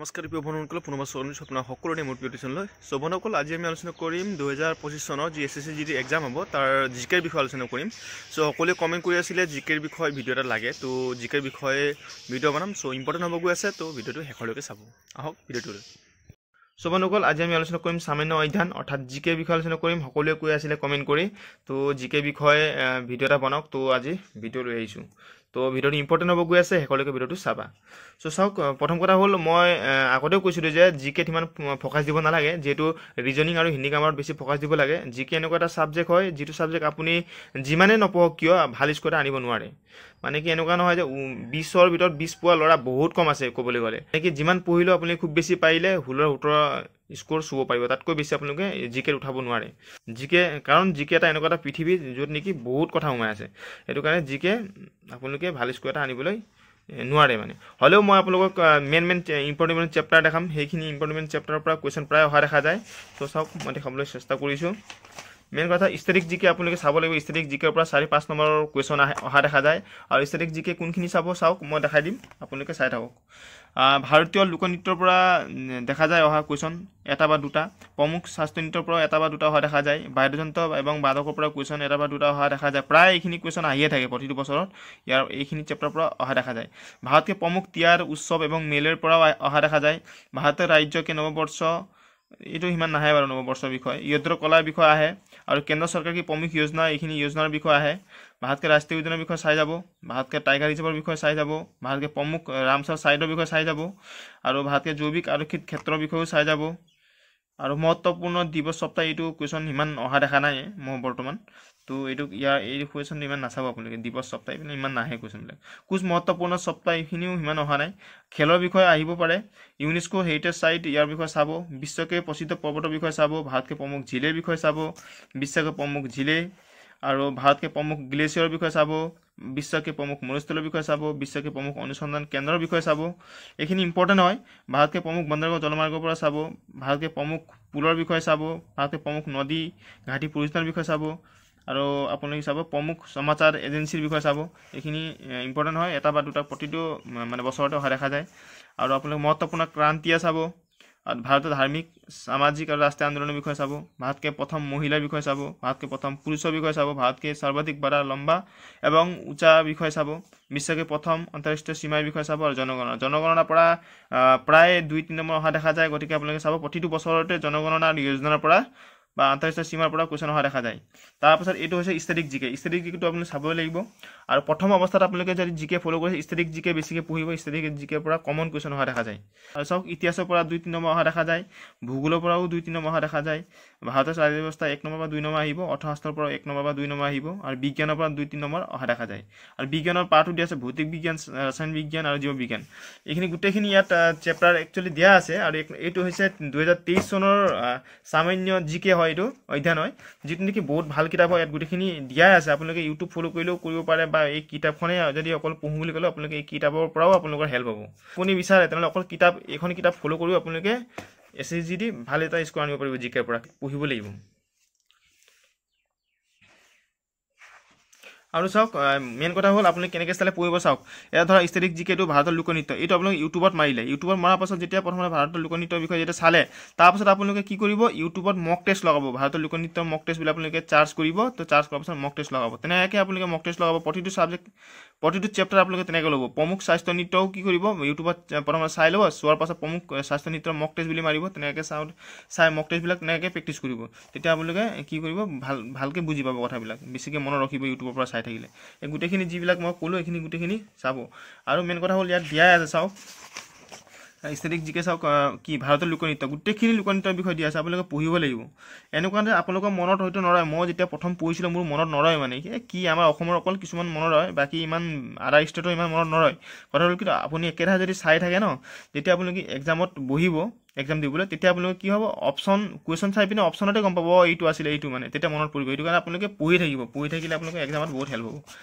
নমস্কাৰ প্ৰিয় বন্ধুসকল, পুনৰবাৰ স্বাগতম আপোনাৰ সকলোৰে মোৰ প্ৰিয় টিউচনলৈ। সো বন্ধুসকল, আজি আমি আলোচনা কৰিম 2025 চনৰ যি SSC GD এক্সাম হ'ব তাৰ জিকেৰ বিষয়ে আলোচনা কৰিম। সো সকলোৱে কমেণ্ট কৰি আছিলে জিকেৰ বিষয়ে ভিডিঅ' এটা লাগে, তো জিকেৰ বিষয়ে ভিডিঅ' বনাম। সো ইম্পৰ্টেণ্ট হ'ব গৈ আছে, তো ভিডিঅ'টো শেষলৈকে চাব। আহক ভিডিঅ'টোলৈ। সো বন্ধুসকল, আজি আমি আলোচনা কৰিম সামান্য অধ্যয়ন অৰ্থাৎ জিকেৰ বিষয়ে আলোচনা কৰিম। সকলোৱে কৈ আছিলে কমেণ্ট কৰি, তো জিকেৰ বিষয়ে ভিডিঅ' এটা বনাওক। তো আজি ভিডিঅ' লৈ আহিছোঁ। তো ভিডিঅ'টো ইম্পৰ্টেণ্ট হ'ব গৈ আছে, শেষলৈকে ভিডিঅ'টো চাবা। সো চাওক, প্ৰথম কথা হ'ল মই আগতেও কৈছিলোঁ যে জিকেত ইমান ফ'কাছ দিব নালাগে, যিহেতু ৰিজনিং আৰু হিন্দী গ্ৰামাৰত বেছি ফ'কাছ দিব লাগে। জিকে এনেকুৱা এটা ছাবজেক্ট হয় যিটো ছাবজেক্ট আপুনি যিমানে নপঢ়ক কিয় ভাল স্ক'ৰ এটা আনিব নোৱাৰে। মানে কি এনেকুৱা নহয় যে 20ৰ ভিতৰত 20 পোৱা ল'ৰা বহুত কম আছে ক'বলৈ গ'লে। মানে কি যিমান পঢ়িলেও আপুনি খুব বেছি পাৰিলে 16-17 স্ক'ৰ চুব পাৰিব, তাতকৈ বেছি আপোনালোকে জিকেত উঠাব নোৱাৰে। কাৰণ জিকে এটা এনেকুৱা এটা পৃথিৱী য'ত নেকি বহুত কথা সোমাই আছে। সেইটো কাৰণে জিকে আপোনালোকে ভাল স্ক'ৰ এটা আনিবলৈ নোৱাৰে মানে। হ'লেও মই আপোনালোকক মেইন ইম্পৰ্টেণ্ট চেপ্টাৰ দেখাম। সেইখিনি ইম্পৰ্টেণ্ট চেপ্টাৰৰ পৰা কুৱেশ্যন প্ৰায় অহা দেখা যায়। তো চাওক, মই দেখাবলৈ চেষ্টা কৰিছোঁ। মেইন কথা ষ্টেটিক জিকে আপোনালোকে চাব লাগিব। ষ্টেটিক জিকেৰ পৰা 4-5 নম্বৰৰ কুৱেশ্যন অহা দেখা যায়। আৰু ষ্টেটিক জিকে কোনখিনি চাওক, মই দেখাই দিম, আপোনালোকে চাই থাকক। ভাৰতীয় লোকনৃত্যৰ পৰা দেখা যায় অহা কুৱেশ্যন এটা বা দুটা। প্ৰমুখ শাস্ত্ৰীয় নৃত্যৰ পৰা এটা বা দুটা অহা দেখা যায়। বাদ্যযন্ত্ৰ এবং বাদকৰ পৰা কুৱেশ্যন এটা বা দুটা অহা দেখা যায়। প্ৰায় এইখিনি কুৱেশ্যন আহিয়ে থাকে প্ৰতিটো বছৰত। এইখিনি চেপ্টাৰৰ পৰা অহা দেখা যায়। ভাৰতকে প্ৰমুখ তিয়াৰ উৎসৱ এবং মেলেৰ পৰাও অহা দেখা যায়। ভাৰতৰ ৰাজ্যকে নৱবৰ্ষ, এইটো সিমান নাহে বাৰু নৱবৰ্ষৰ বিষয়ে। ইয়দ্ৰ কলাৰ বিষয়ে আহে। আৰু কেন্দ্ৰ চৰকাৰ কি প্ৰমুখ যোজনা, এইখিনি যোজনাৰ বিষয়ে আহে। ভাৰতকে ৰাষ্ট্ৰীয় উদ্যানৰ বিষয়ে চাই যাব। ভাৰতকে টাইগাৰ ৰিজাৰ্ভৰ বিষয়ে চাই যাব। ভাৰতকে প্ৰমুখ ৰামচাৰ ছাইটৰ বিষয়ে চাই যাব। আৰু ভাৰতকে জৈৱিক আৰক্ষিত ক্ষেত্ৰৰ বিষয়েও চাই যাব। আৰু মহত্বপূৰ্ণ দিৱস সপ্তাহ, এইটো কুৱেশ্যন ইমান অহা দেখা নাই মই বৰ্তমান। তো এই কুৱেশ্যনটো ইমান নাচাব আপোনালোকে। দিৱস সপ্তাহ এইপিনে ইমান নাহে কুৱেশ্যনবিলাক। কুছ মহত্বপূৰ্ণ সপ্তাহ, এইখিনিও ইমান অহা নাই। খেলৰ বিষয়ে আহিব পাৰে। ইউনেস্কো হেৰিটেজ চাইট, ইয়াৰ বিষয়ে চাব। বিশ্বকে প্ৰসিদ্ধ পৰ্বতৰ বিষয়ে চাব। ভাৰতকে প্ৰমুখ ঝিলেৰ বিষয়ে চাব। বিশ্বকে প্ৰমুখ ঝিলে। আৰু ভাৰতকে প্ৰমুখ গ্লেছিয়াৰৰ বিষয়ে চাব। বিশ্বকে প্ৰমুখ মৰুস্থলীৰ বিষয়ে চাব। বিশ্বকে প্ৰমুখ অনুসন্ধান কেন্দ্ৰৰ বিষয়ে চাব। এইখিনি ইম্পৰ্টেণ্ট হয়। ভাৰতকে প্ৰমুখ বন্দৰগাহ জলমাৰ্গৰ পৰা চাব। ভাৰতকে প্ৰমুখ পুলৰ বিষয়ে চাব। ভাৰতকে প্ৰমুখ নদী ঘাটি পৰিচালনাৰ বিষয়ে চাব। আৰু আপোনালোকে চাব প্ৰমুখ সমাচাৰ এজেঞ্চিৰ বিষয়ে চাব। এইখিনি ইম্পৰ্টেণ্ট হয়, এটা বা দুটা প্ৰতিটো মানে বছৰতে অহা দেখা যায়। আৰু আপোনালোকে মহত্বপূৰ্ণ ক্ৰান্তিয়ে চাব। আৰু ভাৰতৰ ধাৰ্মিক সামাজিক আৰু ৰাষ্ট্ৰীয় আন্দোলনৰ বিষয়ে চাব। ভাৰতকে প্ৰথম মহিলাৰ বিষয়ে চাব। ভাৰতকে প্ৰথম পুৰুষৰ বিষয়ে চাব। ভাৰতকে সৰ্বাধিক বাৰা লম্বা এবং উঁচা বিষয়ে চাব। বিশ্বকে প্ৰথম আন্তঃৰাষ্ট্ৰীয় সীমাৰ বিষয়ে চাব। আৰু জনগণনাৰ পৰা প্ৰায় 2-3 নম্বৰ অহা দেখা যায়। গতিকে আপোনালোকে চাব প্ৰতিটো বছৰতে জনগণনা যোজনাৰ পৰা বা আন্তঃৰাষ্ট্ৰীয় সীমাৰ পৰা কুৱেশ্যন অহা দেখা যায়। তাৰপাছত এইটো হৈছে ষ্টেটিক জিকে। ষ্টেটিক জিকেটো আপুনি চাবই লাগিব। আৰু প্ৰথম অৱস্থাত আপোনালোকে যদি জিকে ফ'ল' কৰিছে, ষ্টেটিক জিকে বেছিকৈ পঢ়িব। ষ্টেটিক জিকেৰ পৰা কমন কুৱেশ্যন অহা দেখা যায়। আৰু চাওক, ইতিহাসৰ পৰা 2-3 নম্বৰ অহা দেখা যায়। ভূগোলৰ পৰাও 2-3 নম্বৰ অহা দেখা যায়। ভাৰতৰ চাকৰি ব্যৱস্থা 1 নম্বৰ বা 2 নম্বৰ আহিব। অৰ্থশাস্ত্ৰৰ পৰা 1 নম্বৰ বা 2 নম্বৰ আহিব। আৰু বিজ্ঞানৰ পৰা 2-3 নম্বৰ অহা দেখা যায়। আৰু বিজ্ঞানৰ পাৰ্টো দিয়া আছে ভৌতিক বিজ্ঞান, ৰাসায়নিক বিজ্ঞান আৰু জীৱ বিজ্ঞান। এইখিনি গোটেইখিনি ইয়াত চেপ্টাৰ একচুৱেলি দিয়া আছে। আৰু এইটো হৈছে 2023 চনৰ সামান্য জিকে হয়, এইটো অধ্যয়ন হয়, যিটো নেকি বহুত ভাল কিতাপ হয়। ইয়াত গোটেইখিনি দিয়াই আছে। আপোনালোকে ইউটিউব ফ'ল' কৰিলেও কৰিব পাৰে, বা এই কিতাপখনে যদি অকল পঢ়োঁ বুলি ক'লেও আপোনালোকে এই কিতাপৰ পৰাও আপোনালোকৰ হেল্প হ'ব। আপুনি বিচাৰে তেনেহ'লে অকল এইখন কিতাপ ফ'ল' কৰিও আপোনালোকে SSC GD ভাল এটা স্ক'ৰ আনিব পাৰিব। জিকেৰ পৰা পঢ়িব লাগিব। আৰু চাওক, মেইন কথা হ'ল আপুনি কেনেকৈ চালে পঢ়িব। চাওক, এয়া ধৰা ষ্টেটিক জিকেটো ভাৰতৰ লোকনৃত্য, এইটো আপোনালোকে ইউটিউবত মাৰিলে। ইউটিউবত মৰাৰ পাছত যেতিয়া প্ৰথমতে ভাৰতৰ লোকনৃত্যৰ বিষয়ে যেতিয়া চালে, তাৰপাছত আপোনালোকে কি কৰিব, ইউটিউবত মক টেষ্ট লগাব। ভাৰতৰ লোকনৃত্যৰ মক টেষ্ট বুলি আপোনালোকে চাৰ্চ কৰিব। তো চাৰ্চ কৰাৰ পাছত মক টেষ্ট লগাব। তেনেকৈ আপোনালোকে মক টেষ্ট লগাব। প্ৰতিটো চেপ্টাৰ আপোনালোকে তেনেকৈ ল'ব। প্ৰমুখ স্বাস্থ্য নৃত্যও কি কৰিব, ইউটিউবত প্ৰথমতে চাই ল'ব। চোৱাৰ পাছত প্ৰমুখ স্বাস্থ্য নৃত্যৰ মক টেষ্ট বুলি মাৰিব। তেনেকৈ চাই মক টেষ্টবিলাক তেনেকৈ প্ৰেক্টিচ কৰিব। তেতিয়া আপোনালোকে কি কৰিব, ভালকৈ বুজি পাব কথাবিলাক, বেছিকৈ মনত ৰাখিব ইউটিউবৰ পৰা চাই থাকিলে। এই গোটেইখিনি যিবিলাক মই ক'লোঁ, এইখিনি গোটেইখিনি চাব। আৰু মেইন কথা হ'ল ইয়াত দিয়াই আছে। চাওক, ষ্টেটিক জিকে চাওক, কি ভাৰতৰ লোকনৃত্য, গোটেইখিনি লোকনৃত্যৰ বিষয়ে দিয়া আছে। আপোনালোকে পঢ়িব লাগিব। এনেকুৱা যে আপোনালোকৰ মনত হয়তো নৰয়। মই যেতিয়া প্ৰথম পঢ়িছিলোঁ মোৰ মনত নৰয়। মানে কি আমাৰ অসমৰ অকল কিছুমান মনত ৰয়, বাকী ইমান আদাৰ ষ্টেটৰ ইমান মনত নৰয়। কথা হ'ল কি, আপুনি একেৰাহে যদি চাই থাকে ন, যেতিয়া আপোনালোকে এক্সামত বহিব, এক্সাম দিবলৈ, তেতিয়া আপোনালোকে কি হ'ব, কুৱেশ্যন চাই পিনে অপশ্যনতে গম পাব এইটো আছিলে, এইটো মানে তেতিয়া মনত পৰিব। এইটো কাৰণে আপোনালোকে পঢ়ি থাকিব। পঢ়ি থাকিলে আপোনালোকে এক্সামত বহুত হেল্প হ'ব।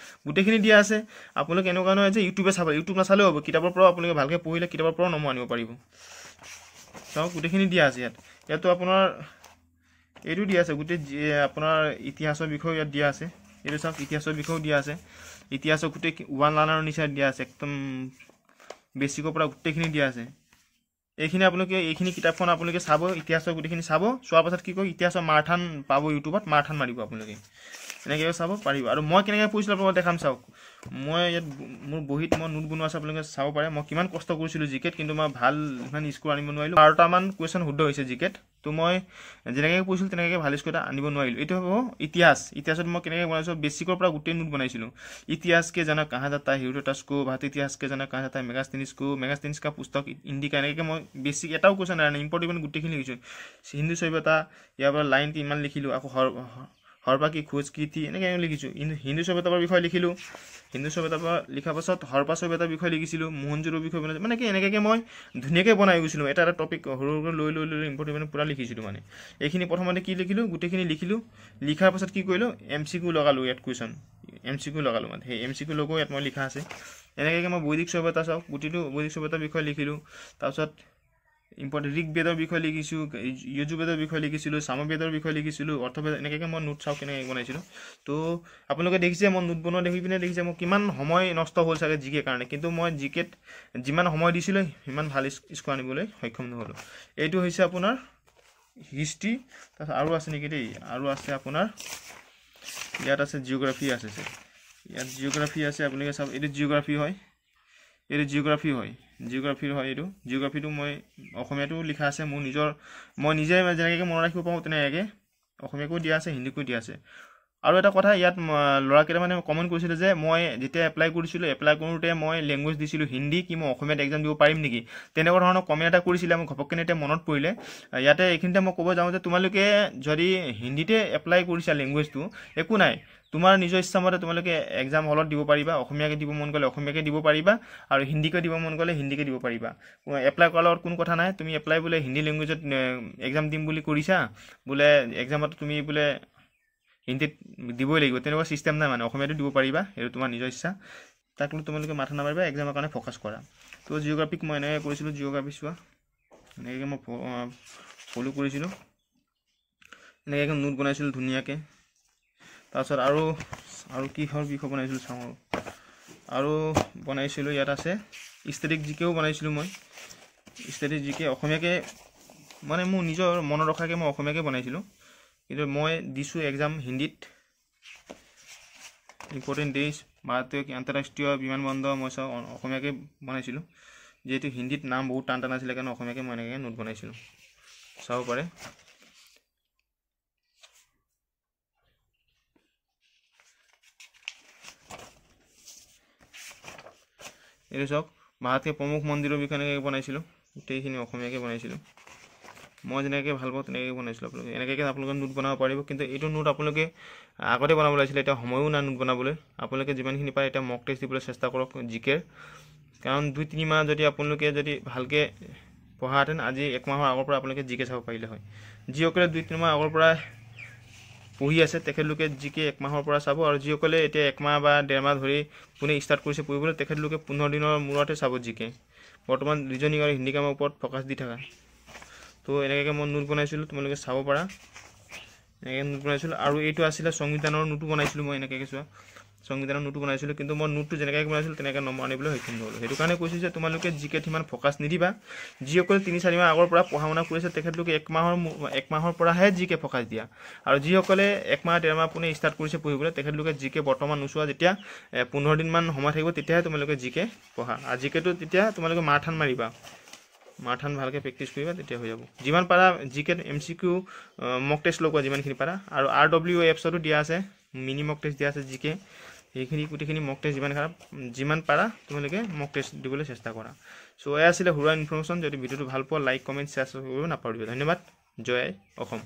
গোটেইখিনি দিয়া আছে। আপোনালোকে এনেকুৱা নহয় যে ইউটিউবে চাব, ইউটিউব নাচালেও হ'ব। কিতাপৰ পৰাও আপোনালোকে ভালকৈ পঢ়িলে কিতাপৰ পৰাও নম্বৰ আনিব পাৰিব। চাওক, গোটেইখিনি দিয়া আছে ইয়াত। ইয়াতো আপোনাৰ এইটো দিয়া আছে, গোটেই আপোনাৰ ইতিহাসৰ বিষয়েও ইয়াত দিয়া আছে। এইটো চাওক, ইতিহাসৰ বিষয়েও দিয়া আছে। ইতিহাসৰ গোটেই ওৱান লাৰ্ণাৰৰ নিচিনা দিয়া আছে। একদম বেছিকৰ পৰা গোটেইখিনি দিয়া আছে। এইখিনি আপোনালোকে এইখিনি কিতাপখন আপোনালোকে চাব, ইতিহাসৰ গোটেইখিনি চাব, চোৱাৰ পাছত কি কয় ইতিহাসৰ মাৰাথান পাব, ইউটিউবত মাৰাথান মাৰিব আপোনালোকে, এনেকৈ চাব পাৰিব। আৰু মই কেনেকৈ পঢ়িছিলোঁ আপোনালোকক দেখাম চাওক। মই ইয়াত মোৰ বহীত মই নোট বনোৱা আছে, আপোনালোকে চাব পাৰে মই কিমান কষ্ট কৰিছিলোঁ জিকেত, কিন্তু মই ভাল ইমান স্কোৰ আনিব নোৱাৰিলোঁ। 12টামান কুৱেশ্যন শুদ্ধ হৈছে জিকেত। তো মই যেনেকৈ পঢ়িছিলোঁ তেনেকৈ ভাল স্কোৰ এটা আনিব নোৱাৰিলোঁ। এইটো হ'ব ইতিহাসত মই কেনেকৈ বনাইছোঁ, বেছিকৰ পৰা গোটেই নোট বনাইছিলোঁ। ইতিহাসকে জানা কাহা যাতা है, হেৰোডোটাছ কো, ভাৰতীয় ইতিহাসকে জানা কাহা যাতা है, মেগাস্থেনিছ কা পুস্তক ইণ্ডিকা, এনেকৈ মই বেছিক এটাও কুৱেশ্যন নাই, ইম্পৰ্টেণ্ট গোটেইখিনি লিখিছোঁ। হিন্দু সভ্যতা, ইয়াৰ পৰা লাইন ইমান লিখিলোঁ। আকৌ হৰপ্পা কি খোজ কি থি, এনেকৈ লিখিছোঁ। হিন্দু সভ্যতাৰ বিষয়ে লিখিলোঁ। হিন্দু সভ্যতাৰ পৰা লিখাৰ পাছত হৰপ্পা সভ্যতাৰ বিষয়ে লিখিছিলোঁ, মোহনজোদড়োৰ বিষয়ে বনাইছোঁ। মানে কি এনেকৈ মই ধুনীয়াকৈ বনাই গৈছিলোঁ, এটা টপিক সৰু সৰু লৈ ইম্পৰ্টেণ্ট পূৰা লিখিছিলোঁ। মানে এইখিনি প্ৰথমতে কি লিখিলোঁ, গোটেইখিনি লিখিলোঁ। লিখাৰ পাছত কি কৰিলোঁ, MCQ লগালোঁ, ইয়াত কুৱেশ্যন MCQ লগালোঁ। মানে সেই MCQ লগো ইয়াত মই লিখা আছে। এনেকৈ মই বৈদিক সভ্যতা চাওক, গোটেইটো বৈদিক সভ্যতাৰ বিষয়ে লিখিলোঁ। তাৰপিছত ইম্পৰ্টেণ্ট ঋগবেদৰ বিষয়ে লিখিছোঁ, যজুৰ্বেদৰ বিষয়ে লিখিছিলোঁ, সামবেদৰ বিষয়ে লিখিছিলোঁ, অৰ্থবেদ, এনেকৈ মই নোট চাওক কেনেকৈ বনাইছিলোঁ। তো আপোনালোকে দেখিছে মই নোট বনোৱা দেখি পিনে দেখিছে মই কিমান সময় নষ্ট হ'ল চাগে জিকে কাৰণে, কিন্তু মই জিকেত যিমান সময় দিছিলোঁ সিমান ভাল স্কোৰ আনিবলৈ সক্ষম নহ'লোঁ। এইটো হৈছে আপোনাৰ হিষ্ট্ৰী। তাৰপিছত আৰু আছে নেকি দেই, আৰু আছে আপোনাৰ ইয়াত আছে জিঅ'গ্ৰাফী আছে, ইয়াত জিঅ'গ্ৰাফী আছে, আপোনালোকে চাওক। এইটো জিঅ'গ্ৰাফী হয়, এইটো জিঅ'গ্ৰাফী হয়, এইটো জিঅ'গ্ৰাফীটো মই অসমীয়াটো লিখা আছে মোৰ নিজৰ, মই নিজে যেনেকৈ মনত ৰাখিব পাৰোঁ তেনেকৈ অসমীয়াকো দিয়া আছে, হিন্দীকো দিয়া আছে। আৰু এটা কথা, ইয়াত ল'ৰাকেইটামানে কমেণ্ট কৰিছিলে যে মই যেতিয়া এপ্লাই কৰিছিলোঁ, এপ্লাই কৰোঁতে মই লেংগুৱেজ দিছিলোঁ হিন্দী, কি মই অসমীয়াত এক্সাম দিব পাৰিম নেকি, তেনেকুৱা ধৰণৰ কমেণ্ট এটা কৰিছিলে। মোক ঘপককৈ এতিয়া মনত পৰিলে, ইয়াতে এইখিনিতে মই ক'ব যাওঁ যে তোমালোকে যদি হিন্দীতে এপ্লাই কৰিছা লেংগুৱেজটো, একো নাই, তোমাৰ নিজৰ ইচ্ছামতে তোমালোকে এক্সাম হলত দিব পাৰিবা। অসমীয়াকৈ দিব মন গ'লে অসমীয়াকৈ দিব পাৰিবা, আৰু হিন্দীকৈ দিব মন গ'লে হিন্দীকৈ দিব পাৰিবা। এপ্লাই কৰাৰ লগত কোনো কথা নাই। তুমি এপ্লাই বোলে হিন্দী লেংগুৱেজত এক্সাম দিম বুলি কৰিছা, বোলে এক্সামত তুমি বোলে হিন্দীত দিবই লাগিব, তেনেকুৱা ছিষ্টেম নাই। মানে অসমীয়াটো দিব পাৰিবা, সেইটো তোমাৰ নিজৰ ইচ্ছা। তাক লৈ তোমালোকে মাথা নামাৰিবা, এক্সামৰ কাৰণে ফ'কাছ কৰা। তো জিঅ'গ্ৰাফিক মই এনেকৈ কৰিছিলোঁ, জিঅ'গ্ৰাফী চোৱা এনেকৈ মই ফ'ল' কৰিছিলোঁ, এনেকৈ নোট বনাইছিলোঁ ধুনীয়াকৈ। তাৰপিছত আৰু কিহৰ বিষয় বনাইছিলোঁ চাওঁ, আৰু বনাইছিলোঁ ইয়াত আছে ষ্টেটিক জিকেও বনাইছিলোঁ মই। ষ্টেটিক জিকে অসমীয়াকৈ মানে মোৰ নিজৰ মনত ৰখাকৈ মই অসমীয়াকৈ বনাইছিলোঁ, কিন্তু মই দিছোঁ এক্সাম হিন্দীত। ইম্পৰ্টেণ্ট ডেইজ, ভাৰতীয় আন্তঃৰাষ্ট্ৰীয় বিমানবন্দৰ, মই চাওঁ অসমীয়াকৈ বনাইছিলোঁ। যিহেতু হিন্দীত নাম বহুত টান টান আছিলে কাৰণে অসমীয়াকৈ মই এনেকৈ নোট বনাইছিলোঁ, চাব পাৰে। এইটো চাওক, ভাৰতীয় প্ৰমুখ মন্দিৰৰ বিষয়ে এনেকৈ বনাইছিলোঁ, গোটেইখিনি অসমীয়াকৈ বনাইছিলোঁ। মই যেনেকৈ ভাল পাওঁ তেনেকৈ বনাইছিলোঁ। আপোনালোকে এনেকৈ আপোনালোকে নোট বনাব পাৰিব, কিন্তু এইটো নোট আপোনালোকে আগতে বনাব লাগিছিলে, এতিয়া সময়ো নাই নোট বনাবলৈ। আপোনালোকে যিমানখিনি পাৰে এতিয়া মক টেষ্ট দিবলৈ চেষ্টা কৰক জিকেৰ, কাৰণ 2-3 মাহ যদি আপোনালোকে যদি ভালকৈ পঢ়াহেঁতেন আজি 1 মাহৰ আগৰ পৰা আপোনালোকে জিকে চাব পাৰিলে হয়। যিসকলে 2-3 মাহ আগৰ পৰা পঢ়ি আছে তেখেতলোকে জিকে 1 মাহৰ পৰা চাব, আৰু যিসকলে এতিয়া 1 মাহ বা 1.5 মাহ ধৰি কোনে ষ্টাৰ্ট কৰিছে পঢ়িবলৈ তেখেতলোকে 15 দিনৰ মূৰতে চাব জিকে। বৰ্তমান ৰিজনিং আৰু হিন্দী কামৰ ওপৰত ফ'কাছ দি থাকা। তো এনেকৈ মই নোট বনাইছিলোঁ, তোমালোকে চাব পাৰা, এনেকৈ নোট বনাইছিলোঁ। আৰু এইটো আছিলে সংবিধানৰ নোটো বনাইছিলোঁ মই, এনেকৈ চোৱা সংবিধানৰ নোটো বনাইছিলোঁ, কিন্তু মই নোটটো যেনেকৈ বনাইছিলোঁ তেনেকৈ নম্বৰ আনিবলৈ সক্ষম নহ'লোঁ। সেইটো কাৰণে কৈছোঁ যে তোমালোকে জিকেত সিমান ফ'কাছ নিদিবা। যিসকলে 3-4 মাহ আগৰ পৰা পঢ়া শুনা কৰিছে তেখেতলোকে 1 মাহৰ পৰাহে জিকে ফ'কাছ দিয়া, আৰু যিসকলে 1 মাহ 1.5 মাহ পোনে ষ্টাৰ্ট কৰিছে পঢ়িবলৈ তেখেতলোকে জিকে বৰ্তমান নোচোৱা, যেতিয়া 15 দিনমান সময় থাকিব তেতিয়াহে তোমালোকে জিকে পঢ়া। আৰু জিকেটো তেতিয়া তোমালোকে মাৰাথান মাৰিবা, মাৰাথান ভালকৈ প্ৰেক্টিছ কৰিবা, তেতিয়া হৈ যাব। যিমান পাৰা জিকেত MCQ মক টেষ্ট লগোৱা যিমানখিনি পাৰা, আৰু RW এপছতো দিয়া আছে মিনি মক টেষ্ট দিয়া আছে জিকে, সেইখিনি গোটেইখিনি মক টেষ্ট যিমান পাৰা তোমালোকে মক টেষ্ট দিবলৈ চেষ্টা কৰা। চ' এয়া আছিলে সৰুৱা ইনফৰ্মেশ্যন। যদি ভিডিঅ'টো ভাল পোৱা লাইক কমেণ্ট শ্বেয়াৰ কৰিব নাপাহৰিবা। ধন্যবাদ। জয় অসম।